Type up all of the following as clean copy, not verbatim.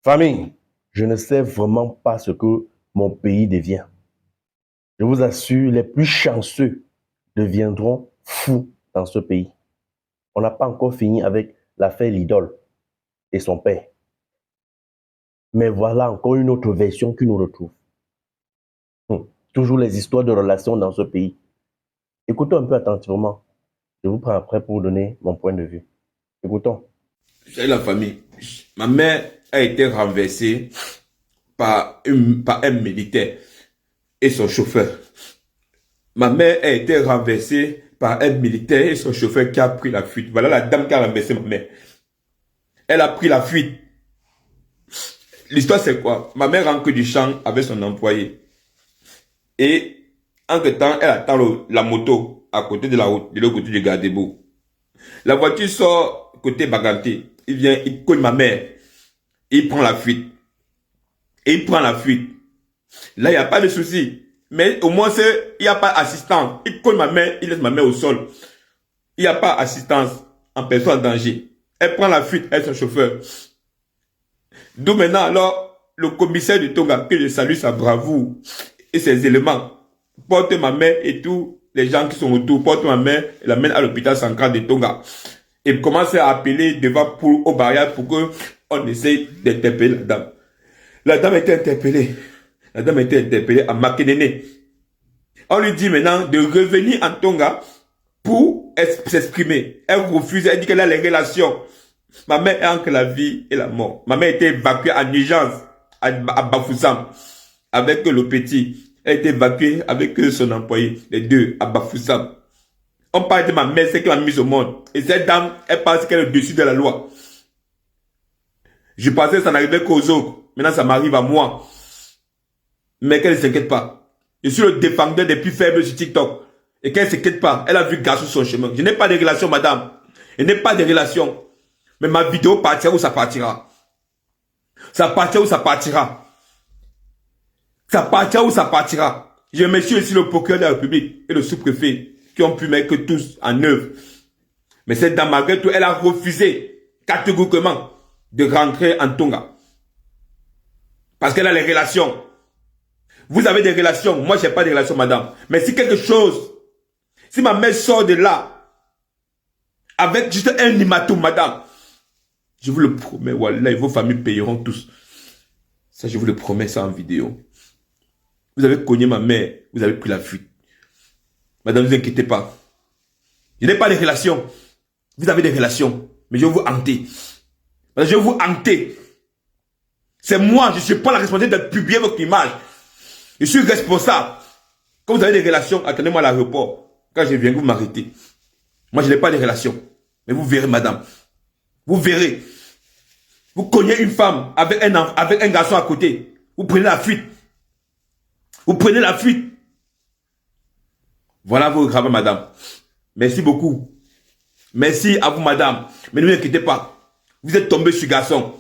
Famille, je ne sais vraiment pas ce que mon pays devient. Je vous assure, les plus chanceux deviendront fous dans ce pays. On n'a pas encore fini avec l'affaire Lidl et son père. Mais voilà encore une autre version qui nous retrouve. Toujours les histoires de relations dans ce pays. Écoutons un peu attentivement. Je vous prends après pour vous donner mon point de vue. Écoutons. J'ai la famille. Ma mère a été renversée par un militaire et son chauffeur. Ma mère a été renversée par un militaire et son chauffeur qui a pris la fuite. Voilà la dame qui a renversé ma mère. Elle a pris la fuite. L'histoire c'est quoi? Ma mère rentre du champ avec son employé. Et entre-temps, elle attend la moto à côté de la route, de l'autre côté du Gardebo. La voiture sort côté Baganté. Il vient, il cogne ma mère. Il prend la fuite. Et il prend la fuite. Là, il n'y a pas de souci. Mais au moins, il n'y a pas assistance. Il cogne ma main, il laisse ma main au sol. Il n'y a pas assistance en personne en danger. Elle prend la fuite, elle est son chauffeur. D'où maintenant, alors, le commissaire de Tonga, que je salue sa bravoure et ses éléments, porte ma main et tous les gens qui sont autour, porte ma main et l'amène à l'hôpital central de Tonga. Et commence à appeler devant aux barrières pour qu'on essaye d'interpeller la dame. La dame était interpellée. La dame était interpellée à Makenene. On lui dit maintenant de revenir en Tonga pour s'exprimer. Elle refuse, elle dit qu'elle a les relations. Ma mère est entre la vie et la mort. Ma mère a été évacuée en urgence à Bafoussam avec le petit. Elle a été évacuée avec son employé, les deux, à Bafoussam. On parle de ma mère, c'est qu'elle m'a mise au monde. Et cette dame, elle pense qu'elle est au-dessus de la loi. Je pensais que ça n'arrivait qu'aux autres. Maintenant, ça m'arrive à moi. Mais qu'elle ne s'inquiète pas. Je suis le défendeur des plus faibles sur TikTok. Et qu'elle ne s'inquiète pas. Elle a vu gars sur son chemin. Je n'ai pas de relation, madame. Je n'ai pas de relation. Mais ma vidéo partira où ça partira. Ça partira où ça partira. Ça partira où ça partira. Je remercie aussi le procureur de la République et le sous-préfet qui ont pu mettre tous en œuvre. Mais cette dame, malgré tout, elle a refusé catégoriquement de rentrer en Tonga. Parce qu'elle a les relations. Vous avez des relations. Moi, je n'ai pas de relations, madame. Mais si quelque chose, si ma mère sort de là, avec juste un hématome, madame, je vous le promets, voilà, vos familles payeront tous. Ça, je vous le promets, ça en vidéo. Vous avez cogné ma mère, vous avez pris la fuite. Madame, ne vous inquiétez pas. Je n'ai pas de relations. Vous avez des relations. Mais je vais vous hanter. Je vais vous hanter. C'est moi, je ne suis pas la responsabilité de publier votre image. Je suis responsable. Quand vous avez des relations, attendez-moi à l'aéroport. Quand je viens, vous m'arrêtez. Moi, je n'ai pas de relations. Mais vous verrez, madame. Vous verrez. Vous cognez une femme avec un garçon à côté. Vous prenez la fuite. Vous prenez la fuite. Voilà vos gravats, madame. Merci beaucoup. Merci à vous, madame. Mais ne vous inquiétez pas. Vous êtes tombé sur garçon.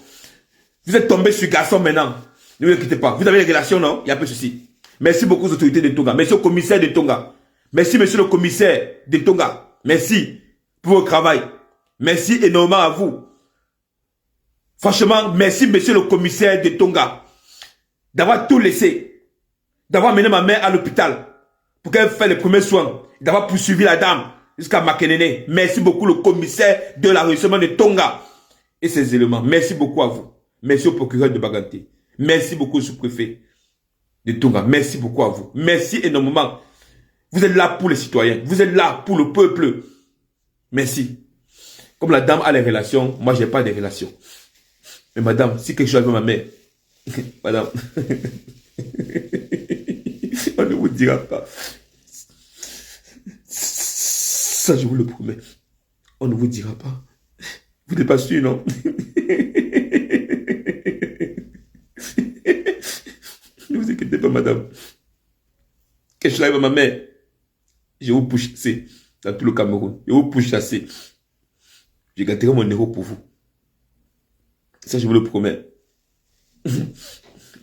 Vous êtes tombé sur garçon maintenant. Ne vous inquiétez pas. Vous avez des relations, non? Il n'y a pas de souci. Merci beaucoup aux autorités de Tonga. Merci au commissaire de Tonga. Merci, monsieur le commissaire de Tonga. Merci pour votre travail. Merci énormément à vous. Franchement, merci, monsieur le commissaire de Tonga, d'avoir tout laissé, d'avoir mené ma mère à l'hôpital pour qu'elle fasse les premiers soins, d'avoir poursuivi la dame jusqu'à Makenene. Merci beaucoup, le commissaire de l'arrondissement de Tonga et ses éléments. Merci beaucoup à vous. Merci au procureur de Baganté. Merci beaucoup au sous-préfet de Tonga. Merci beaucoup à vous. Merci énormément. Vous êtes là pour les citoyens. Vous êtes là pour le peuple. Merci. Comme la dame a les relations, moi, je n'ai pas de relations. Mais madame, si quelque chose arrive à ma mère, madame, on ne vous dira pas. Ça, je vous le promets. On ne vous dira pas. Vous n'êtes pas sûr, non? Ne vous inquiétez pas, madame. Quelque chose arrive à ma mère, je vous pousse chasser dans tout le Cameroun. Je vous pousse chasser. Je garderai mon héros pour vous. Ça, je vous le promets.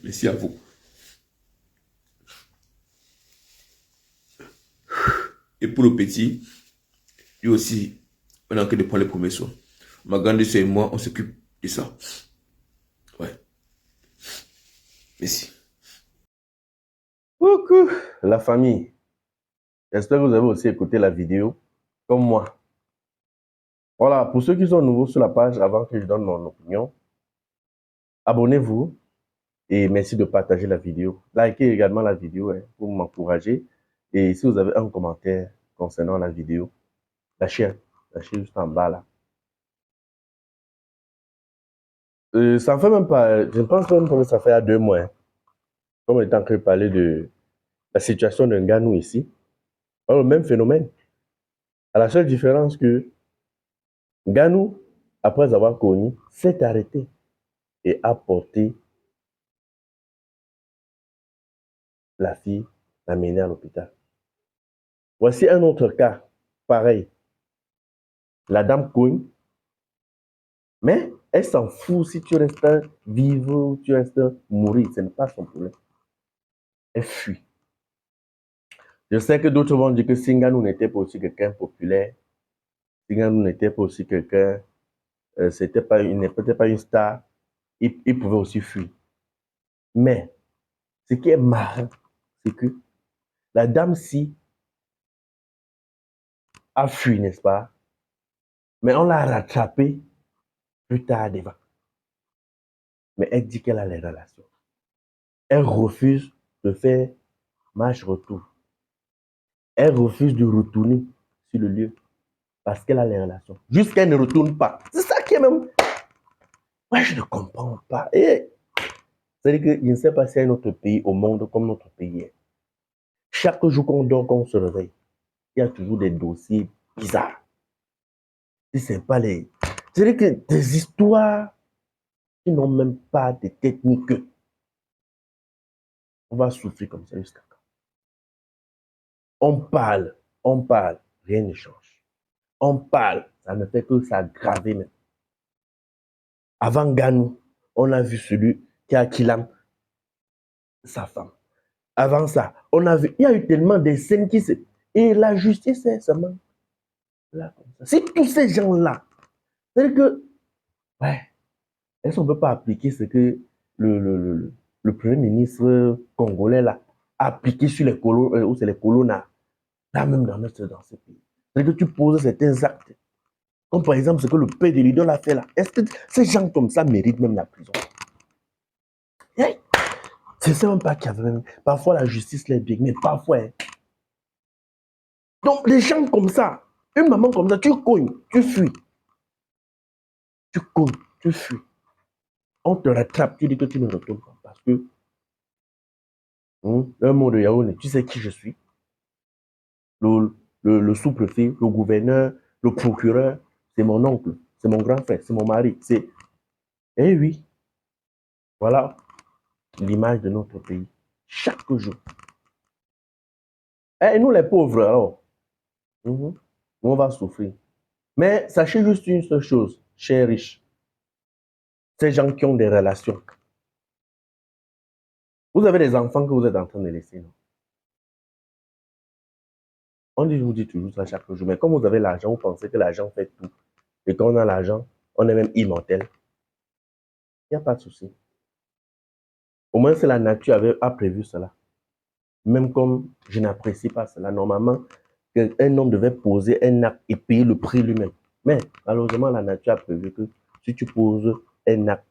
Merci à vous. Et pour le petit, lui aussi, on est en train de prendre les premiers soins. Ma grande soeur et moi, on s'occupe de ça. Ouais. Merci. Coucou, la famille. J'espère que vous avez aussi écouté la vidéo, comme moi. Voilà, pour ceux qui sont nouveaux sur la page, avant que je donne mon opinion, abonnez-vous et merci de partager la vidéo. Likez également la vidéo pour m'encourager. Et si vous avez un commentaire concernant la vidéo, lâchez juste en bas là. Ça fait même pas, je pense même que ça fait à 2 mois, comme on est en train de parler de la situation d'un Nganou ici. Alors, le même phénomène. À la seule différence que Nganou, après avoir connu, s'est arrêté et a porté la fille, l'a menée à l'hôpital. Voici un autre cas, pareil. La dame cogne, mais elle s'en fout si tu restes vivre ou tu restes mourir, ce n'est pas son problème. Elle fuit. Je sais que d'autres vont dire que si Nganou n'était pas aussi quelqu'un populaire, si Nganou n'était pas aussi quelqu'un, n'était pas une star, il pouvait aussi fuir. Mais ce qui est marrant, c'est que la dame-ci a fui, n'est-ce pas? Mais on l'a rattrapée plus tard devant. Mais elle dit qu'elle a les relations. Elle refuse de faire marche-retour. Elle refuse de retourner sur le lieu parce qu'elle a les relations. Jusqu'elle ne retourne pas. C'est ça qui est même... Moi, je ne comprends pas. C'est-à-dire que je ne sais pas s'il y a un autre pays au monde comme notre pays est. Chaque jour qu'on dort, qu'on se réveille, il y a toujours des dossiers bizarres. Si c'est pas les... C'est-à-dire que des histoires qui n'ont même pas de technique. On va souffrir comme ça jusqu'à quand? On parle, rien ne change. On parle, ça ne fait que s'aggraver même. Avant Nganou, on a vu celui qui a killé sa femme. Avant ça, on a vu, il y a eu tellement de scènes qui se... Et la justice est seulement là comme ça. Si tous ces gens-là, c'est-à-dire que, ouais, est-ce qu'on ne peut pas appliquer ce que le Premier ministre congolais là, a appliqué sur les colons, ou c'est les colons là même dans ce pays. C'est-à-dire que tu poses certains actes, comme par exemple ce que le père de l'idole a fait là. Est-ce que ces gens comme ça méritent même la prison? Hey, je ne sais même pas qu'il y avait même... Parfois la justice l'est bien, mais parfois... Donc les gens comme ça, une maman comme ça, tu cognes, tu fuis. Tu cognes, tu fuis. On te rattrape, tu dis que tu ne retournes pas. Parce que, un mot de Yaoundé, tu sais qui je suis. Le sous-préfet, le gouverneur, le procureur, c'est mon oncle, c'est mon grand frère, c'est mon mari. Eh oui, voilà l'image de notre pays. Chaque jour. Et nous les pauvres, alors, on va souffrir. Mais sachez juste une seule chose, chers riches. Ces gens qui ont des relations. Vous avez des enfants que vous êtes en train de laisser, non? Je vous dis toujours ça chaque jour. Mais comme vous avez l'argent, vous pensez que l'argent fait tout. Et quand on a l'argent, on est même immortel. Il n'y a pas de souci. Au moins, c'est la nature a prévu cela. Même comme je n'apprécie pas cela. Normalement, un homme devait poser un acte et payer le prix lui-même. Mais malheureusement, la nature a prévu que si tu poses un acte,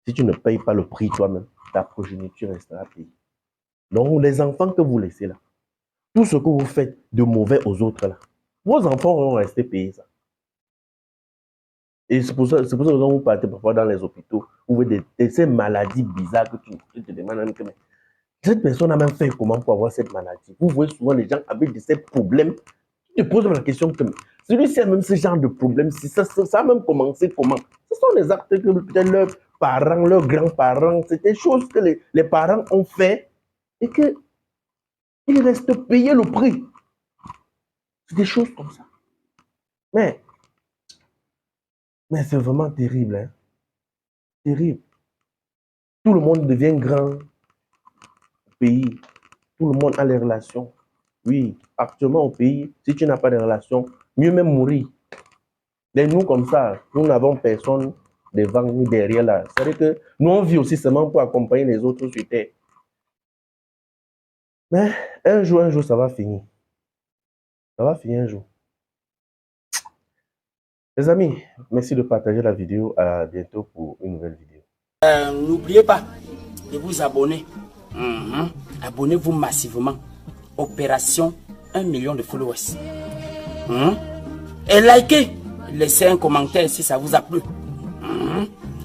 si tu ne payes pas le prix toi-même, ta progéniture restera payée. Donc, les enfants que vous laissez là, tout ce que vous faites de mauvais aux autres là, vos enfants vont rester payés ça. Et c'est pour ça que vous partez parfois dans les hôpitaux, vous voyez ces maladies bizarres que tu te demandes même que cette personne a même fait comment pour avoir cette maladie. Vous voyez souvent les gens avec ces problèmes. Tu te poses la question que celui-ci a même ce genre de problème, si ça a même commencé comment? Ce sont les actes que peut-être leurs parents, leurs grands-parents, c'est des choses que les parents ont fait et qu'ils restent payés le prix. C'est des choses comme ça. Mais c'est vraiment terrible. Hein? Terrible. Tout le monde devient grand au pays. Tout le monde a les relations. Oui, actuellement au pays, si tu n'as pas de relations, mieux même mourir. Mais nous, comme ça, nous n'avons personne devant ni derrière là. C'est-à-dire que nous, on vit aussi seulement pour accompagner les autres sur terre. Mais un jour, ça va finir. Ça va finir un jour. Les amis, merci de partager la vidéo. À bientôt pour une nouvelle vidéo. N'oubliez pas de vous abonner. Abonnez-vous massivement. Opération 1 million de followers. Et likez. Laissez un commentaire si ça vous a plu.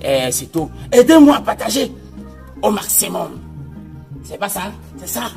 Et c'est tout. Aidez-moi à partager au maximum. C'est pas ça? C'est ça.